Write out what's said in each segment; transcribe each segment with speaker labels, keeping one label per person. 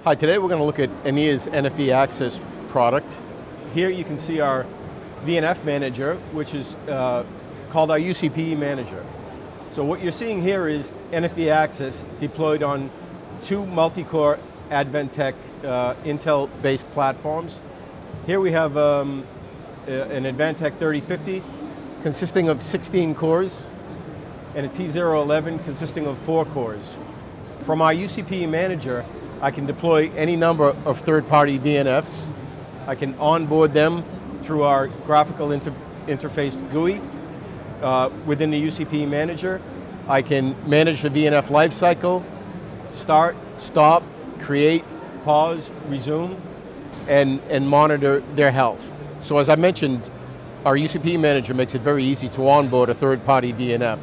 Speaker 1: Hi, today we're going to look at Enea's NFVAccess product. Here you can see our VNF manager, which is called our uCPE manager. So what you're seeing here is NFVAccess deployed on two multi-core Advantech Intel-based platforms. Here we have an Advantech 3050 consisting of 16 cores and a T011 consisting of 4 cores. From our uCPE manager, I can deploy any number of third-party VNFs. I can onboard them through our graphical interface GUI within the uCPE manager. I can manage the VNF lifecycle, start, stop, create, pause, resume, and monitor their health. So as I mentioned, our uCPE manager makes it very easy to onboard a third-party VNF.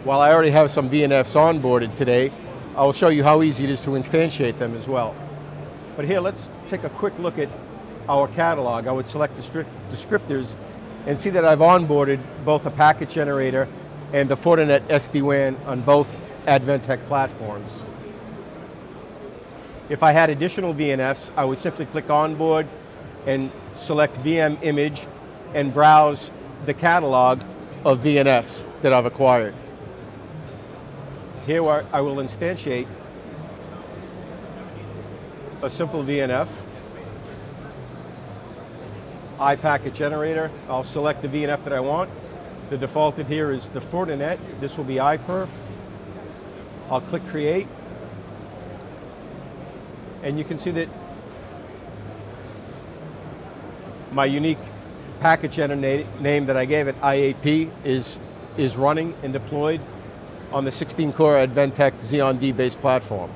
Speaker 1: While I already have some VNFs onboarded today, I'll show you how easy it is to instantiate them as well. But here, let's take a quick look at our catalog. I would select the descriptors and see that I've onboarded both a packet generator and the Fortinet SD-WAN on both Advantech platforms. If I had additional VNFs, I would simply click onboard and select VM image and browse the catalog of VNFs that I've acquired. Here I will instantiate a simple VNF, iPacket generator. I'll select the VNF that I want. The defaulted here is the Fortinet. This will be iPerf. I'll click create. And you can see that my unique packet generator name that I gave it, IAP, is running and deployed on the 16-core Advantech Xeon D-based platform.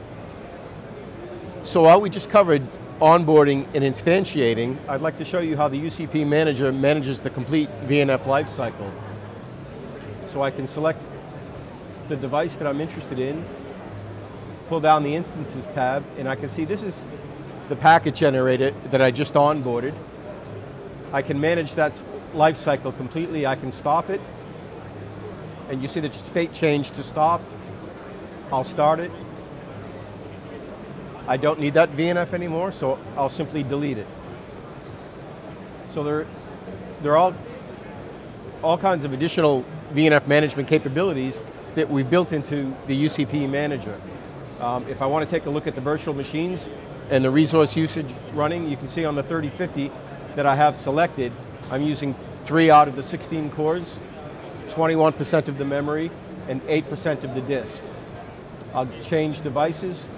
Speaker 1: So while we just covered onboarding and instantiating, I'd like to show you how the uCPE manager manages the complete VNF lifecycle. So I can select the device that I'm interested in, pull down the Instances tab, and I can see this is the packet generator that I just onboarded. I can manage that lifecycle completely. I can stop it, and you see the state change to stopped. I'll start it. I don't need that VNF anymore, so I'll simply delete it. So there are all kinds of additional VNF management capabilities that we've built into the uCPE manager. If I want to take a look at the virtual machines and the resource usage running, you can see on the 3050 that I have selected, I'm using 3 out of the 16 cores, 21% of the memory, and 8% of the disk. I'll change devices,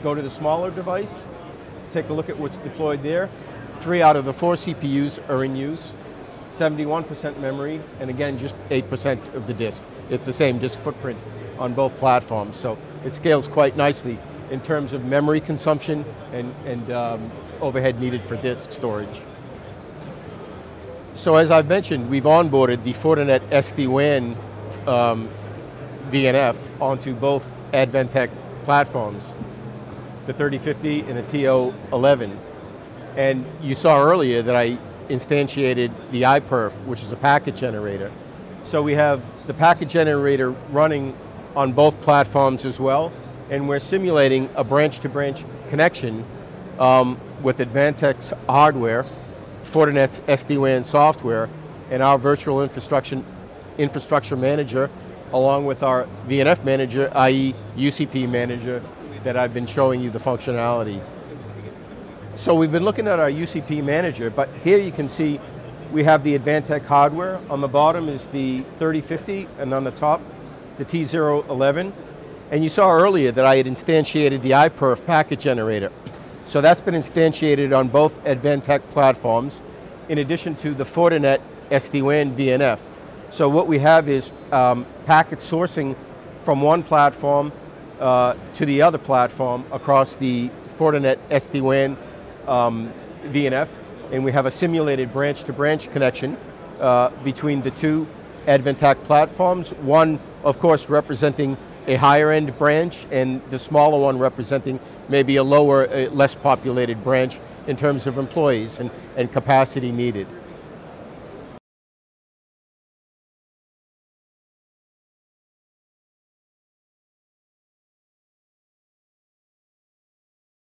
Speaker 1: go to the smaller device, take a look at what's deployed there. 3 out of the 4 CPUs are in use, 71% memory, and again, just 8% of the disk. It's the same disk footprint on both platforms, so it scales quite nicely in terms of memory consumption and overhead needed for disk storage. So as I've mentioned, we've onboarded the Fortinet SD-WAN VNF onto both Advantech platforms, the 3050 and the T011. And you saw earlier that I instantiated the iPerf, which is a packet generator. So we have the packet generator running on both platforms as well, and we're simulating a branch-to-branch connection with Advantech's hardware, Fortinet's SD-WAN software, and our virtual infrastructure manager, along with our VNF manager, i.e. uCPE manager, that I've been showing you the functionality. So we've been looking at our uCPE manager, but here you can see we have the Advantech hardware. On the bottom is the 3050, and on the top, the T011. And you saw earlier that I had instantiated the iPerf packet generator. So that's been instantiated on both Advantech platforms, in addition to the Fortinet SD-WAN VNF. So what we have is packet sourcing from one platform to the other platform across the Fortinet SD-WAN VNF, and we have a simulated branch-to-branch connection between the two Advantech platforms, one, of course, representing a higher-end branch, and the smaller one representing maybe a lower, less populated branch in terms of employees and capacity needed.